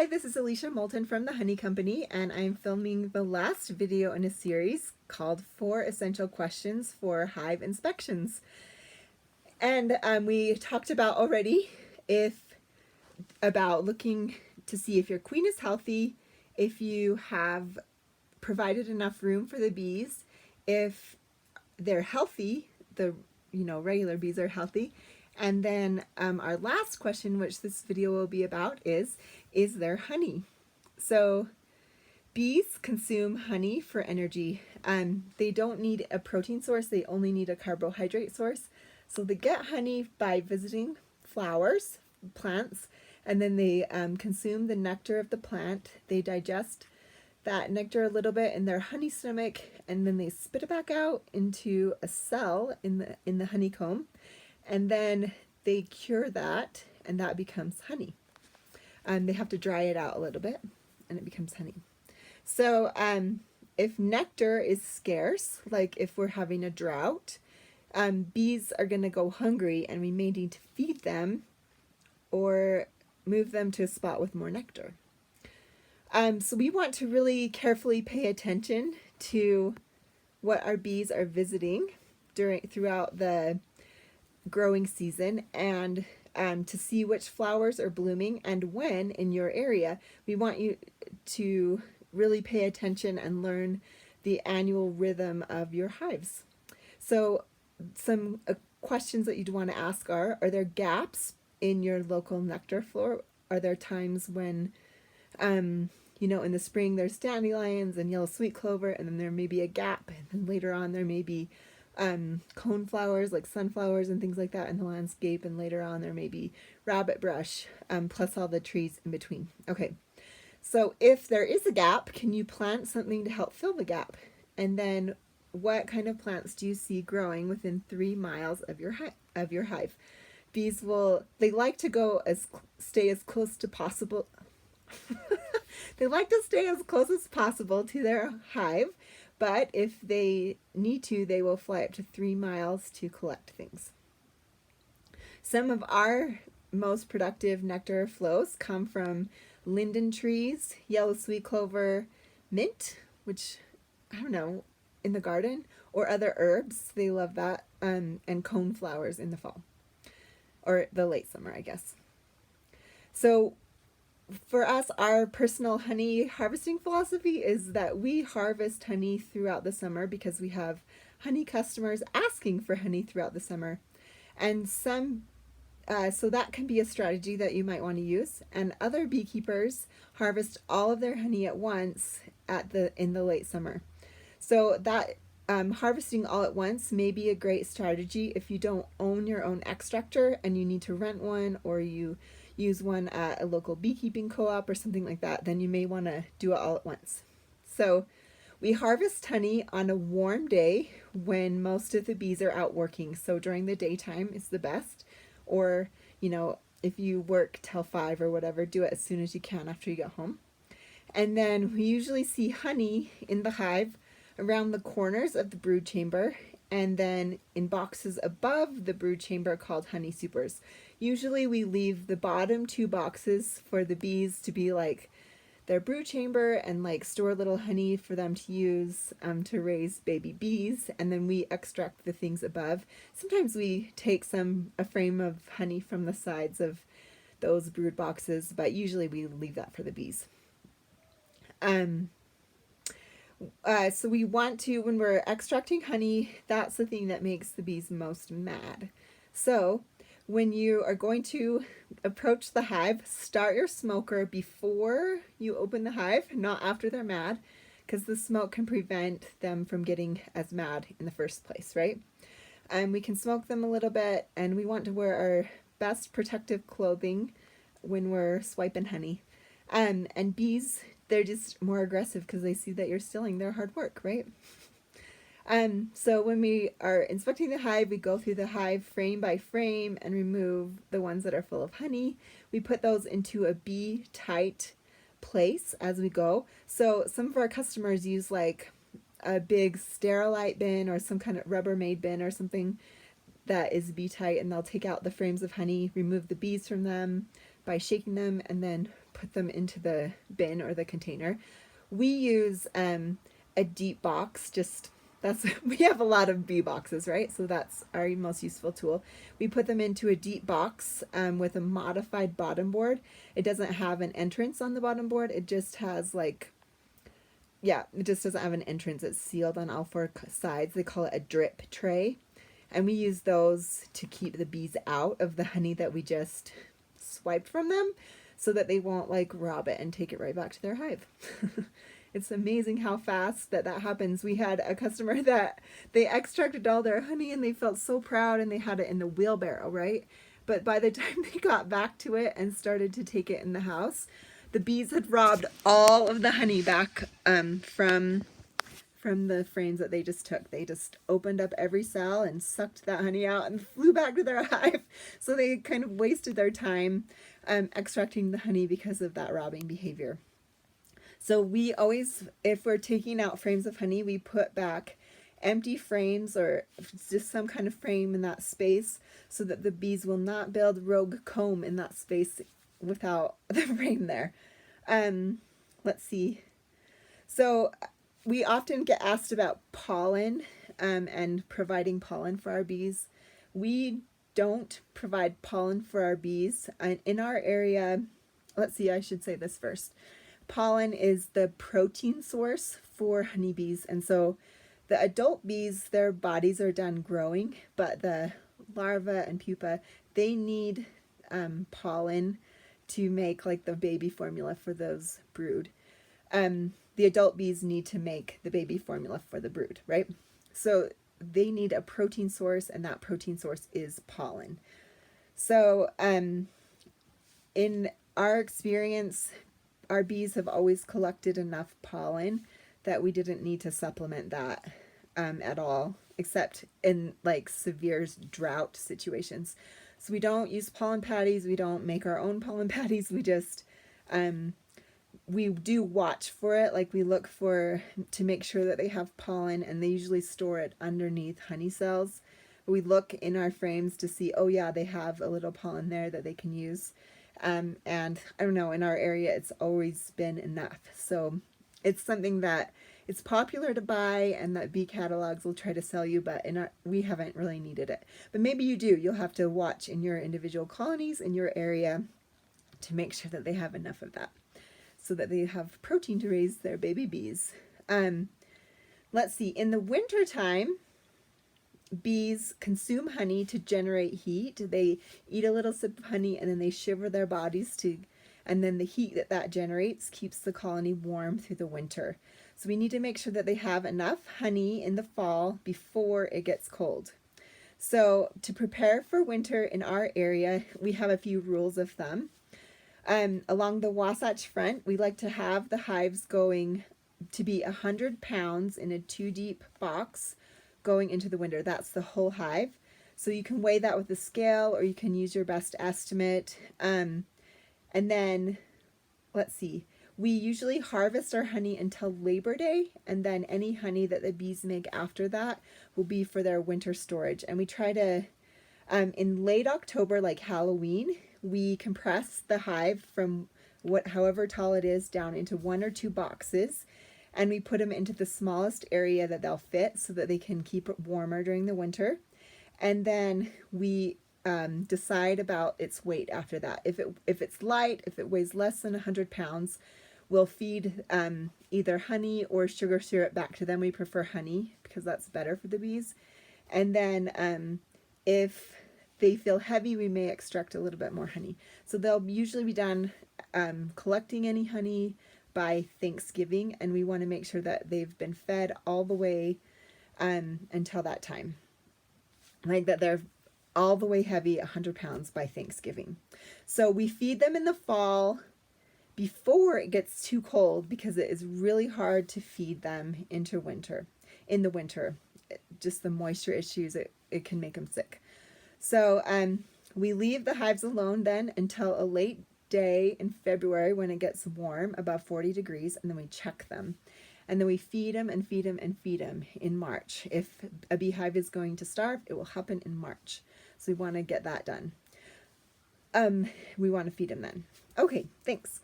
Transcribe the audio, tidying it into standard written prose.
Hi, this is Alicia Moulton from the Honey Company, and I'm filming the last video in a series called 4 Essential Questions for Hive Inspections. And we talked about already about looking to see if your queen is healthy, if you have provided enough room for the bees, if they're healthy, the regular bees are healthy. And then our last question, which this video will be about, is there honey? So bees consume honey for energy. They don't need a protein source, they only need a carbohydrate source. So they get honey by visiting flowers, plants, and then they consume the nectar of the plant. They digest that nectar a little bit in their honey stomach, and then they spit it back out into a cell in the honeycomb, and then they cure that, and that becomes honey. They have to dry it out a little bit, and it becomes honey. So if nectar is scarce, like if we're having a drought, bees are going to go hungry, and we may need to feed them or move them to a spot with more nectar. So we want to really carefully pay attention to what our bees are visiting throughout the growing season, and to see which flowers are blooming and when in your area. We want you to really pay attention and learn the annual rhythm of your hives. So some questions that you'd want to ask are there gaps in your local nectar flow? Are there times when in the spring there's dandelions and yellow sweet clover, and then there may be a gap, and then later on there may be cone flowers like sunflowers and things like that in the landscape, and later on there may be rabbit brush, plus all the trees in between. Okay, so if there is a gap, can you plant something to help fill the gap? And then what kind of plants do you see growing within 3 miles of your hive? Bees they like to stay as close to possible. They like to stay as close as possible to their hive, but if they need to, they will fly up to 3 miles to collect things. Some of our most productive nectar flows come from linden trees, yellow sweet clover, mint, which I don't know, in the garden, or other herbs. They love that, and cone flowers in the fall, or the late summer, I guess. So for us, our personal honey harvesting philosophy is that we harvest honey throughout the summer because we have honey customers asking for honey throughout the summer. And so that can be a strategy that you might want to use. And other beekeepers harvest all of their honey at once in the late summer. So that harvesting all at once may be a great strategy if you don't own your own extractor and you need to rent one, or you use one at a local beekeeping co-op or something like that. Then you may want to do it all at once. So we harvest honey on a warm day when most of the bees are out working. So during the daytime is the best, or if you work till 5 or whatever, do it as soon as you can after you get home. And then we usually see honey in the hive around the corners of the brood chamber, and then in boxes above the brood chamber called honey supers. Usually we leave the bottom 2 boxes for the bees to be like their brood chamber, and like store little honey for them to use to raise baby bees, and then we extract the things above. Sometimes we take a frame of honey from the sides of those brood boxes, but usually we leave that for the bees. So we want to, when we're extracting honey, that's the thing that makes the bees most mad. So when you are going to approach the hive, start your smoker before you open the hive, not after they're mad, because the smoke can prevent them from getting as mad in the first place, right? And we can smoke them a little bit, and we want to wear our best protective clothing when we're swiping honey. And bees, they're just more aggressive because they see that you're stealing their hard work, right? So when we are inspecting the hive, we go through the hive frame by frame and remove the ones that are full of honey. We put those into a bee-tight place as we go. So some of our customers use like a big Sterilite bin or some kind of Rubbermaid bin or something that is bee-tight, and they'll take out the frames of honey, remove the bees from them by shaking them, and then put them into the bin or the container. We use a deep box, that's we have a lot of bee boxes, right? So that's our most useful tool. We put them into a deep box with a modified bottom board. It doesn't have an entrance on the bottom board. It just has like, yeah, it just doesn't have an entrance. It's sealed on all four sides. They call it a drip tray. And we use those to keep the bees out of the honey that we just swiped from them, so that they won't like rob it and take it right back to their hive. It's amazing how fast that happens. We had a customer that they extracted all their honey and they felt so proud and they had it in the wheelbarrow, right? But by the time they got back to it and started to take it in the house, the bees had robbed all of the honey back from the frames that they just took. They just opened up every cell and sucked that honey out and flew back to their hive. So they kind of wasted their time extracting the honey because of that robbing behavior. So we always, if we're taking out frames of honey, we put back empty frames or just some kind of frame in that space so that the bees will not build rogue comb in that space without the frame there. Let's see. So we often get asked about pollen and providing pollen for our bees. We don't provide pollen for our bees. In our area, let's see, I should say this first. Pollen is the protein source for honeybees. And so the adult bees, their bodies are done growing, but the larvae and pupa, they need pollen to make like the baby formula for those brood. The adult bees need to make the baby formula for the brood, right? So they need a protein source, and that protein source is pollen. So in our experience, our bees have always collected enough pollen that we didn't need to supplement that at all, except in like severe drought situations. So we don't use pollen patties. We don't make our own pollen patties. We just, we do watch for it. Like we look to make sure that they have pollen, and they usually store it underneath honey cells. We look in our frames to see, oh yeah, they have a little pollen there that they can use. And I don't know, in our area, it's always been enough. So it's something that it's popular to buy and that bee catalogs will try to sell you, but we haven't really needed it. But maybe you do. You'll have to watch in your individual colonies in your area to make sure that they have enough of that so that they have protein to raise their baby bees. Let's see, in the winter time, bees consume honey to generate heat. They eat a little sip of honey and then they shiver their bodies and then the heat that generates keeps the colony warm through the winter. So we need to make sure that they have enough honey in the fall before it gets cold. So to prepare for winter in our area, we have a few rules of thumb. Along the Wasatch Front, we like to have the hives going to be 100 pounds in a 2-deep box going into the winter. That's the whole hive. So you can weigh that with a scale, or you can use your best estimate. And then, let's see, we usually harvest our honey until Labor Day, and then any honey that the bees make after that will be for their winter storage. And we try to, in late October, like Halloween, we compress the hive from however tall it is down into 1 or 2 boxes. And we put them into the smallest area that they'll fit so that they can keep it warmer during the winter. And then we decide about its weight after that. If it's light, if it weighs less than 100 pounds, we'll feed either honey or sugar syrup back to them. We prefer honey because that's better for the bees. And then if they feel heavy, we may extract a little bit more honey. So they'll usually be done collecting any honey by Thanksgiving, and we want to make sure that they've been fed all the way until that time. Like that they're all the way heavy, 100 pounds by Thanksgiving. So we feed them in the fall before it gets too cold, because it is really hard to feed them in the winter. Just the moisture issues, it can make them sick. So we leave the hives alone then until a late day in February when it gets warm, above 40 degrees, and then we check them. And then we feed them and feed them and feed them in March. If a beehive is going to starve, it will happen in March. So we want to get that done. We want to feed them then. Okay, thanks.